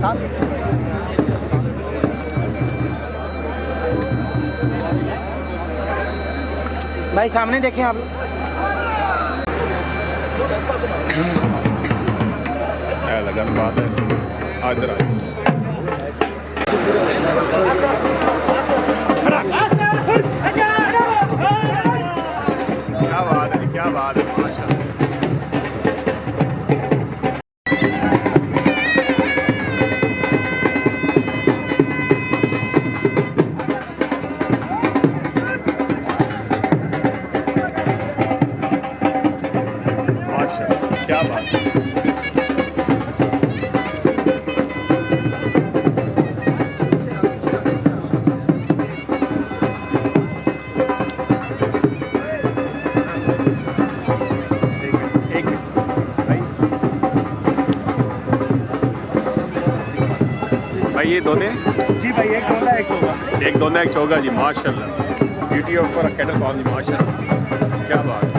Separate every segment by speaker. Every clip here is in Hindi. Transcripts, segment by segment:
Speaker 1: साथ। भाई सामने देखें आप।
Speaker 2: लगन बात है इधर क्या बात है, क्या बात है, माशाल्लाह। क्या बात है। भाई ये दोने
Speaker 3: जी भाई, एक दोंदा एक चौगा।
Speaker 2: एक दोंदा एक चौगा जी, माशाल्लाह। ब्यूटी ऑफ कैटल फार्म जी, माशाल्लाह, क्या बात है।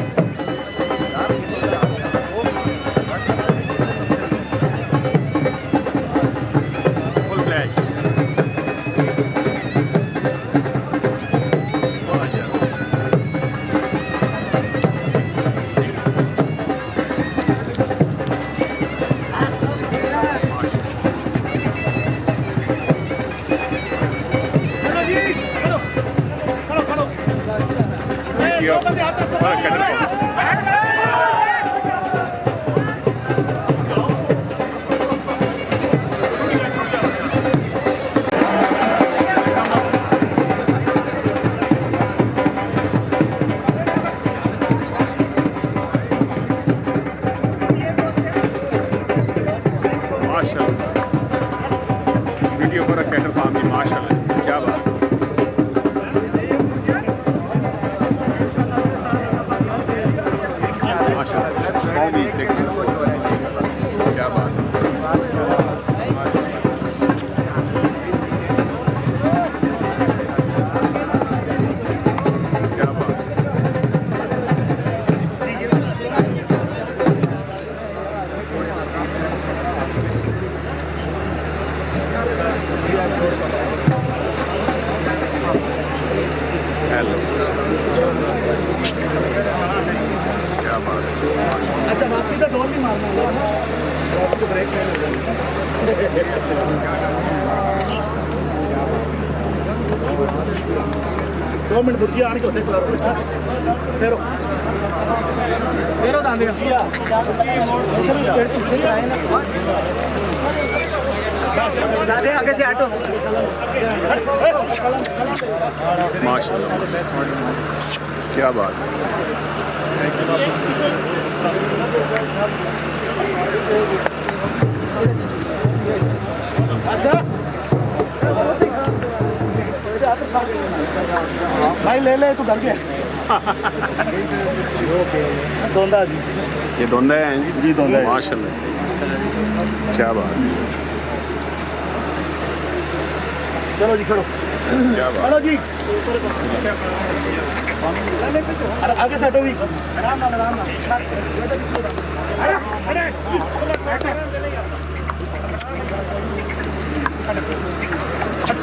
Speaker 2: वीडियो पर कैटल फार्म की, माशाल्लाह, क्या बात। क्या बात है। हेलो, क्या बात है।
Speaker 3: अच्छा, वापसी का डोर नहीं मारना होगा, वापसी को ब्रेक नहीं होगा। 2 मिनट बुर्गी आने के होते क्लब फेरो फेरो दान देगा। आगे से हटो।
Speaker 2: माशाल्लाह, क्या बात है।
Speaker 3: भाई ले ले, तू डर गया। दोंदा जी,
Speaker 2: ये दोंदा है
Speaker 3: जी, दोंदा है,
Speaker 2: माशाल्लाह, क्या बात है।
Speaker 3: चलो जी, खड़ो,
Speaker 2: क्या बात।
Speaker 3: चलो जी, अरे आगे से हटो भी।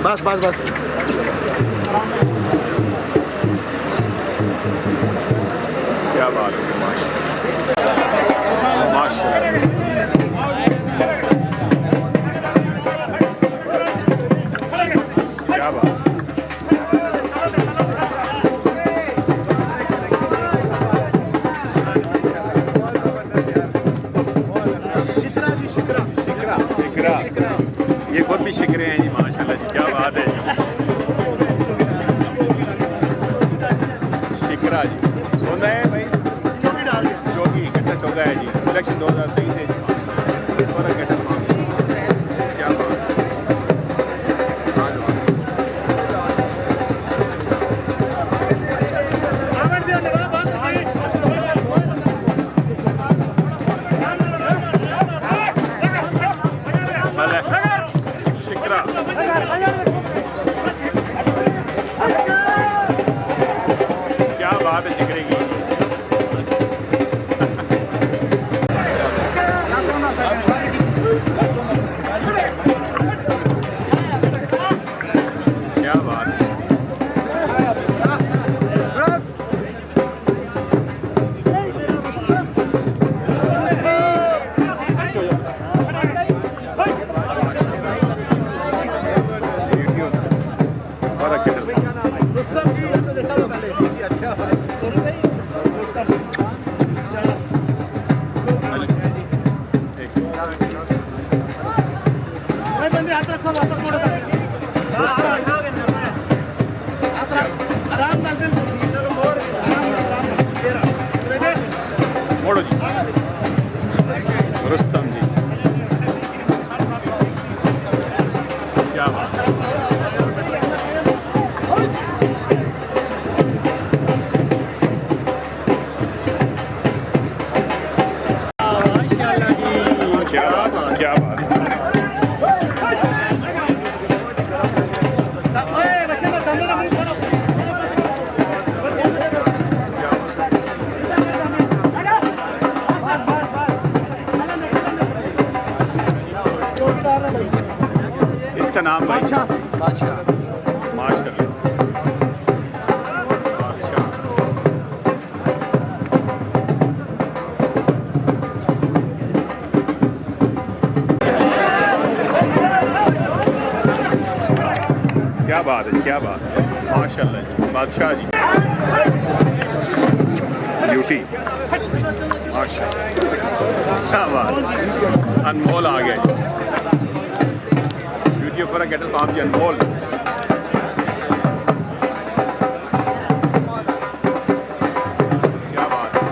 Speaker 3: बस बस बस।
Speaker 2: क्या बात है, माशाल्लाह, माशाल्लाह। क्या बात। ये खुद भी शिकरे हैं जी, माशाल्लाह जी, क्या बात है। शिकरा जी, सोना है भाई,
Speaker 3: चौकी डाल दी,
Speaker 2: चौकी कच्चा चौका है जी, इलेक्शन 2023 है जी, क्या बात है। क्या बात है जिगरे की। पीछे हो जाओ। वीडियो और कैटल
Speaker 3: रुस्तम जी तो देखा हुआ पहले जी अच्छा भाई बंदे हाथ रखो वापस मोड़ो आराम कर दे
Speaker 2: मोड़ो जी रुस्तम जी क्या बात है क्या बात क्या बात इसका नाम भाई
Speaker 1: बादशाह
Speaker 2: माशाल्लाह बादशाह क्या बात है क्या बात है माशाल्लाह जी बादशाह जी ब्यूटी माशाल्लाह क्या बात अनमोल आ गया जी वीडियो पर कैटल फार्म की अनमोल क्या बात है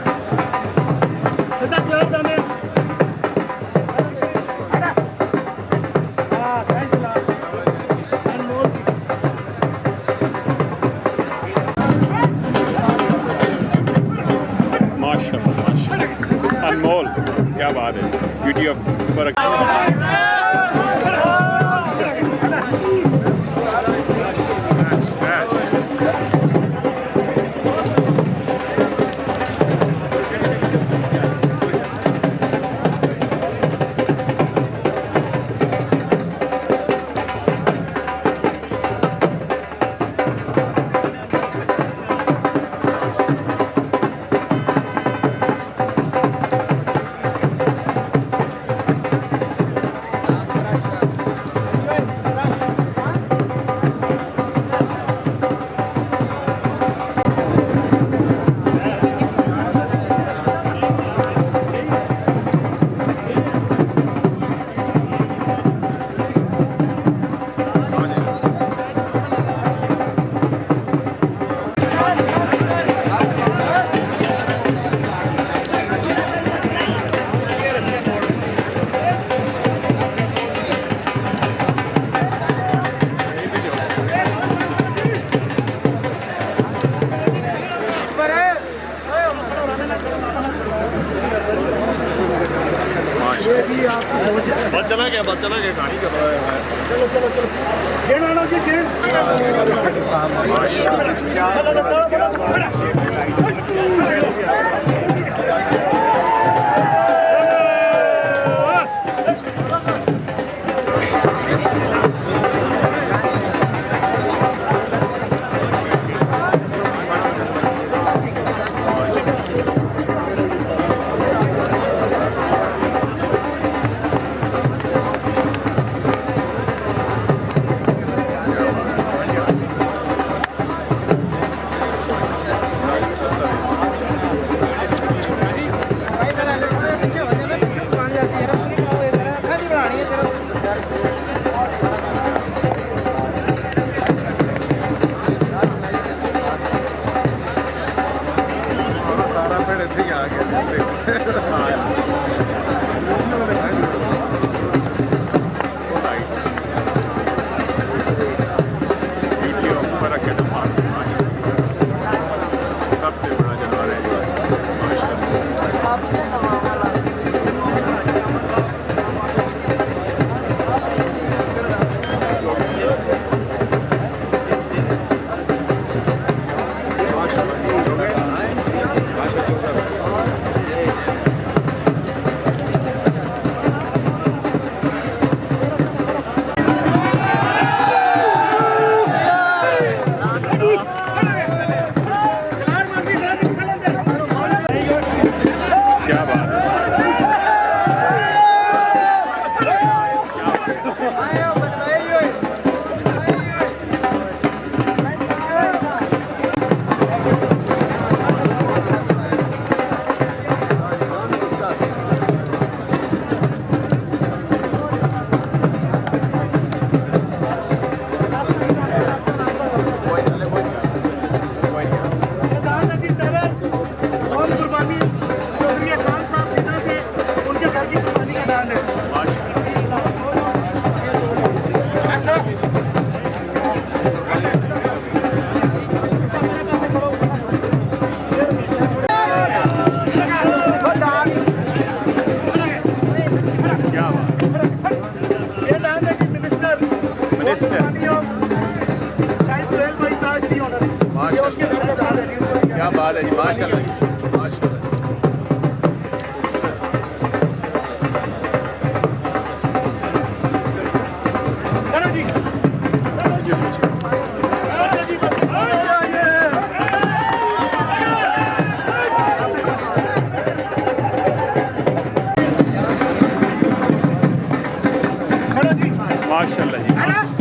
Speaker 2: माशाल्लाह माशाल्लाह अनमोल क्या बात है वीडियो पर
Speaker 3: बस चला गया कहानी कर रहा है चलो चलो चलो गेंद आना जी गेंद
Speaker 2: बात है जी, माशाल्लाह जी, माशाल्लाह। माशाल्लाह जी।